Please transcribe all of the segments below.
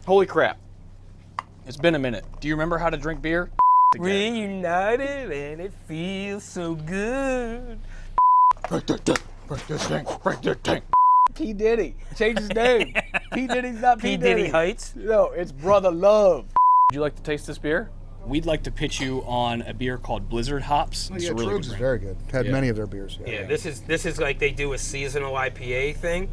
Holy crap. It's been a minute. Do you remember how to drink beer? Reunited and it feels so good. Break that tank. P. Diddy. Change his name. P. Diddy's not P. P. Diddy Heights. No, it's Brother Love. Would you like to taste this beer? We'd like to pitch you on a beer called Blizzard Hops. Oh, It's yeah, a really Troegs good is drink. very good. Had Yeah. many of their beers. Yeah, this is like they do a seasonal IPA thing.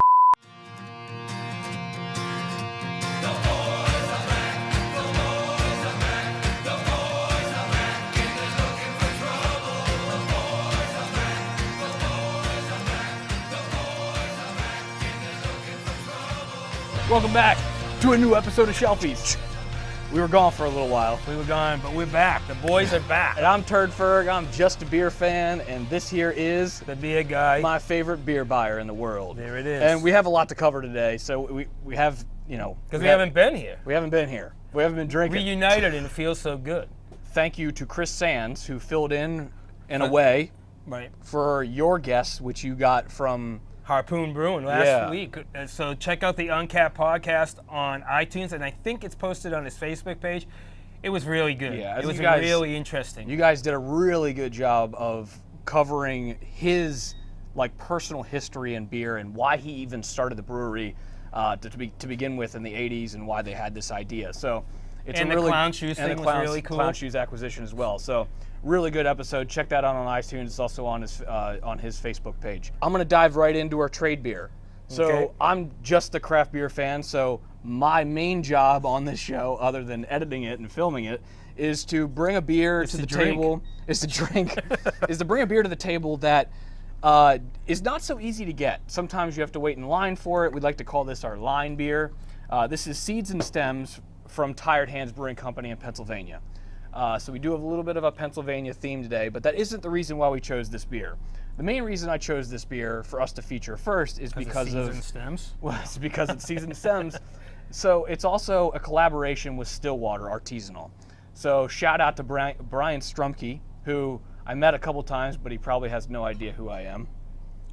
Welcome back to a new episode of Shelfies. We were gone for a little while. We were gone, but we're back. The boys are back. And I'm Turd Ferg, I'm just a beer fan, and this here is The beer guy. my favorite beer buyer in the world. There it is. And we have a lot to cover today, so we have, you know. Because we haven't been here. We haven't been here. We haven't been drinking. Reunited and it feels so good. Thank you to Chris Sands, who filled in a way, Right. for your guest, which you got from... Harpoon Brewing last Yeah. week. So check out the Uncapped podcast on iTunes, and I think it's posted on his Facebook page. It was really good. Yeah, it was you guys- really interesting. You guys did a really good job of covering his personal history in beer and why he even started the brewery to begin with in the 80s and why they had this idea. So it's And a the really Clown Shoes and thing the was Clown- really cool. Clown Shoes acquisition as well. So really good episode. Check that out on iTunes. It's also on his Facebook page. I'm gonna dive right into our trade beer. So Okay. I'm just a craft beer fan. So my main job on this show, other than editing it and filming it, is to bring a beer to the drink. table. Is to drink. Is to bring a beer to the table that is not so easy to get. Sometimes you have to wait in line for it. We'd like to call this our line beer. This is Seeds and Stems from Tired Hands Brewing Company in Pennsylvania. So we do have a little bit of a Pennsylvania theme today, but that isn't the reason why we chose this beer. The main reason I chose this beer for us to feature first is because of Seasoned Stems. well, it's because it's Seasoned Stems. So it's also a collaboration with Stillwater Artisinal. So shout out to Brian Strumke, who I met a couple times, but he probably has no idea who I am.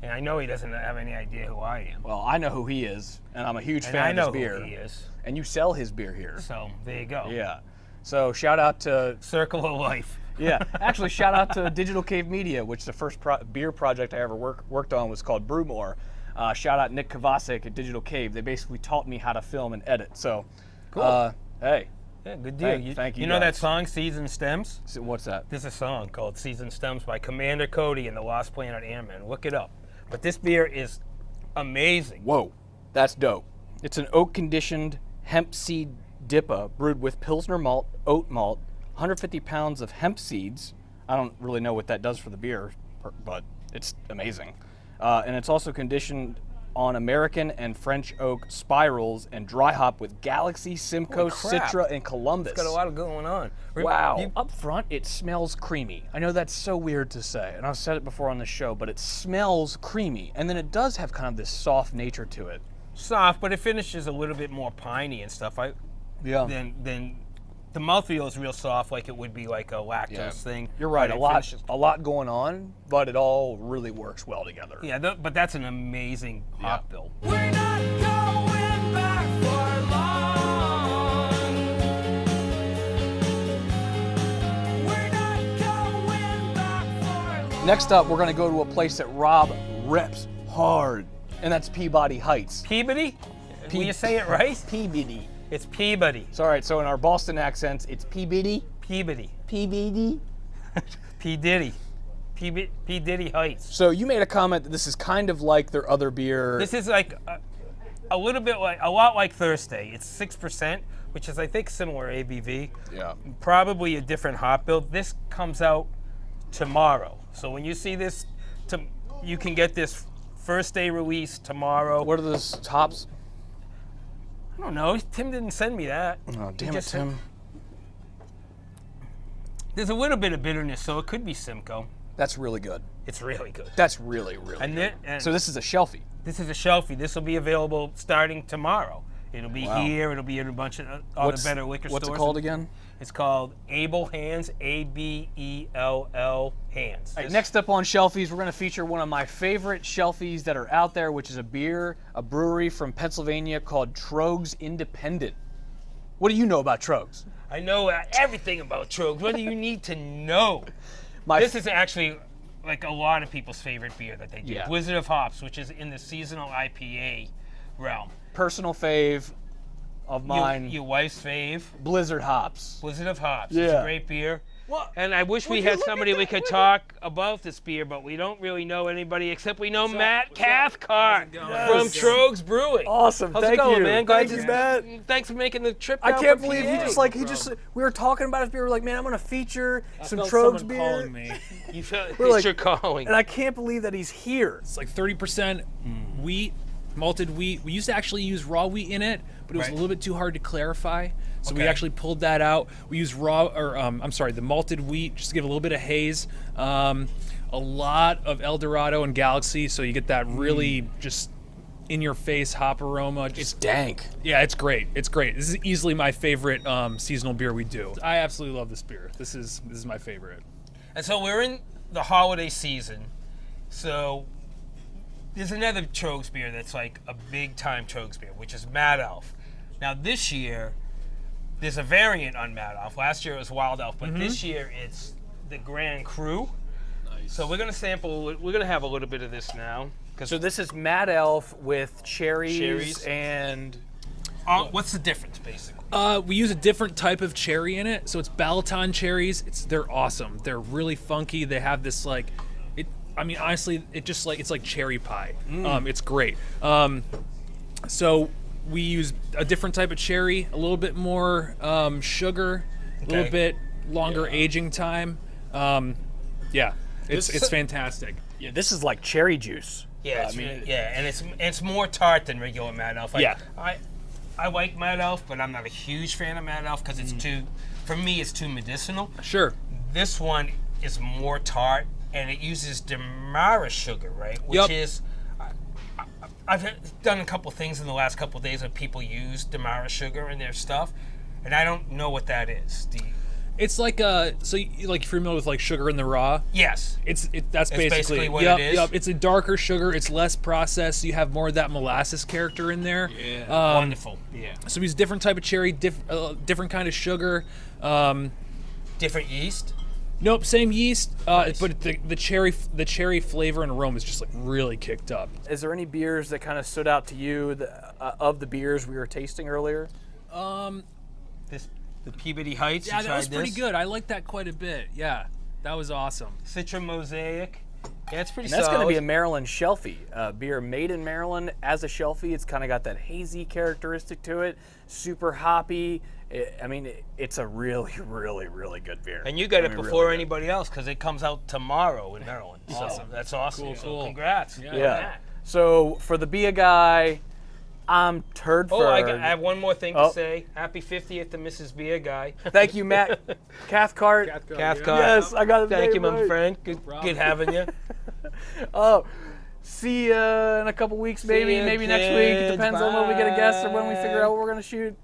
And I know he doesn't have any idea who I am. Well, I know who he is, and I'm a huge And fan I of know his beer. who he is. And you sell his beer here. So there you go. Yeah. So shout out to Circle of life. yeah. Actually, shout out to Digital Cave Media, which the first beer project I ever worked on was called Brewmore. Shout out Nick Kovacic at Digital Cave. They basically taught me how to film and edit. So, Cool. hey, Yeah, good deal. Thank you You know that guys. song, Seeds and Stems? so what's that? There's a song called Seeds and Stems by Commander Cody and the Lost Planet Airmen. Look it up. But this beer is amazing. Whoa, that's dope. It's an oak-conditioned hemp seed dippa brewed with Pilsner malt, oat malt, 150 pounds of hemp seeds. I don't really know what that does for the beer, but it's amazing. And it's also conditioned on American and French oak spirals and dry hop with Galaxy, Simcoe, Holy crap. Citra, and Columbus. It's got a lot of going on. Wow. Up front, it smells creamy. I know that's so weird to say, and I've said it before on the show, but it smells creamy. And then it does have kind of this soft nature to it. Soft, but it finishes a little bit more piney and stuff. Yeah. Then the mouthfeel is real soft, like it would be like a lactose thing. You're right, but a it lot, finishes- a lot going on, but it all really works well together. Yeah, but that's an amazing hop bill. We're not going back for long. We're not going back for long. Next up, we're gonna go to a place that Rob reps hard, and that's Peabody Heights. Peabody? Will you say it right? Peabody. It's Peabody. It's all right, so in our Boston accents, it's Peabody. Peabody. Peabody. P. Diddy. P. Diddy Heights. So you made a comment that this is kind of like their other beer. This is like a little bit like, a lot like Thursday. It's 6%, which is I think similar ABV. Yeah. Probably a different hop build. This comes out tomorrow. So when you see this, you can get this first day release tomorrow. What are those hops? I don't know. Tim didn't send me that. Oh, He damn it, just said- Tim. There's a little bit of bitterness, so it could be Simcoe. That's really good. It's really good. That's really, really And good. and So this is a Shelfie. this is a Shelfie. This will be available starting tomorrow. It'll be Wow. here. It'll be in a bunch of other better liquor What's stores. it called again? It's called Able Hands, Abell Hands. All right, next up on Shelfies, we're going to feature one of my favorite Shelfies that are out there, which is a brewery from Pennsylvania called Troegs Independent. What do you know about Troegs? I know everything about Troegs. What do you need to know? My This is actually like a lot of people's favorite beer that they do. Yeah. Blizzard of Hops, which is in the seasonal IPA realm. personal fave of mine, Your wife's fave, Blizzard hops. Blizzard of Hops. It's Yeah. a great beer. Well, And I wish we you had look at somebody we that? could talk about this beer, but we don't really know anybody except we know Matt Cathcart from Troegs Brewing. Awesome. How's Thank it going, you. man? Thank Glad you, Matt. Thanks for making the trip I down can't from believe PA. he just we were talking about his beer. We're like, man, I'm gonna feature some felt Troegs someone beer. calling me. You feel We're it's like- your calling. And I can't believe that he's here. It's like 30% wheat, malted wheat. We used to actually use raw wheat in it, but it was Right. a little bit too hard to clarify. So we Okay. actually pulled that out. We used the malted wheat just to give a little bit of haze. A lot of El Dorado and Galaxy, so you get that really just in your face hop aroma. Just, dank. yeah, it's great. It's great. This is easily my favorite seasonal beer we do. I absolutely love this beer. This is my favorite. And so we're in the holiday season. So there's another Troegs beer that's like a big time Troegs beer, which is Mad Elf. Now this year, there's a variant on Mad Elf. Last year it was Wild Elf, but this year it's the Grand Cru. Nice. So we're gonna sample. We're gonna have a little bit of this now. So this is Mad Elf with cherries. And What's the difference, basically? We use a different type of cherry in it, so it's Balaton cherries. They're awesome. They're really funky. They have this honestly, it's like cherry pie. It's great. So we use a different type of cherry, a little bit more sugar, a little Okay. bit longer aging time. It's fantastic. yeah, this is like cherry juice. Yeah, and it's more tart than regular Mad Elf. Yeah. I like Mad Elf, but I'm not a huge fan of Mad Elf because it's for me, it's too medicinal. Sure. This one is more tart, and it uses Demerara sugar, right? Which Yep. is, I've done a couple things in the last couple of days where people use Demerara sugar in their stuff, and I don't know what that is. It's like you're familiar with like sugar in the raw. Yes. That's basically what yep, it is? Yep. It's a darker sugar. It's less processed. You have more of that molasses character in there. Yeah. Wonderful. Yeah. So we use different type of cherry, different kind of sugar. Different yeast. Nope, same yeast, Nice. but the cherry flavor and aroma is just like really kicked up. Is there any beers that kind of stood out to you of the beers we were tasting earlier? The Peabody Heights. Yeah, you that tried was pretty this? good. I liked that quite a bit. Yeah, that was awesome. Citra Mosaic. Yeah, it's pretty And that's solid. going to be a Maryland Shelfie, beer made in Maryland as a Shelfie. It's kind of got that hazy characteristic to it, super hoppy. It's a really, really, really good beer. And you got I it mean, before really good. anybody else because it comes out tomorrow in Maryland. Awesome. So that's awesome. Cool, So cool. congrats. Yeah. Yeah. So for the Be a Guy, I'm Turdford. Oh, I have one more thing Oh. to say. Happy 50th to Mrs. Beer Guy. Thank you, Matt Cathcart. Cathcart. Yes, I got it. Thank you, my right. friend. Good having you. Oh, see you in a couple weeks, maybe ya, next week. It kids. depends on when we get a guest or when we figure Bye. out what we're gonna shoot.